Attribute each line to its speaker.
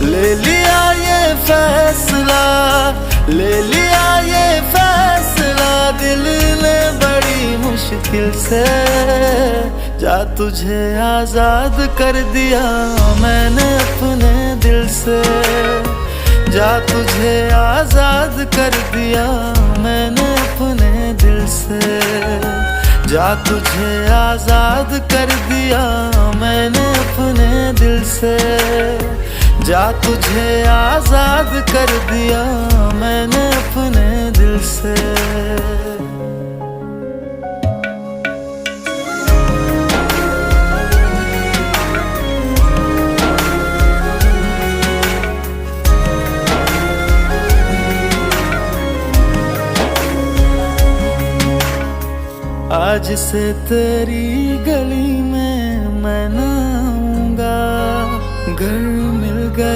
Speaker 1: ले लिया ये फैसला, ले लिया ये फैसला दिल ने बड़ी मुश्किल से। जा तुझे आजाद कर दिया मैंने अपने दिल से, जा तुझे आजाद कर दिया मैंने अपने दिल से, जा तुझे आजाद कर दिया मैंने अपने दिल से, जा तुझे आजाद कर दिया मैंने अपने दिल से। आज से तेरी गली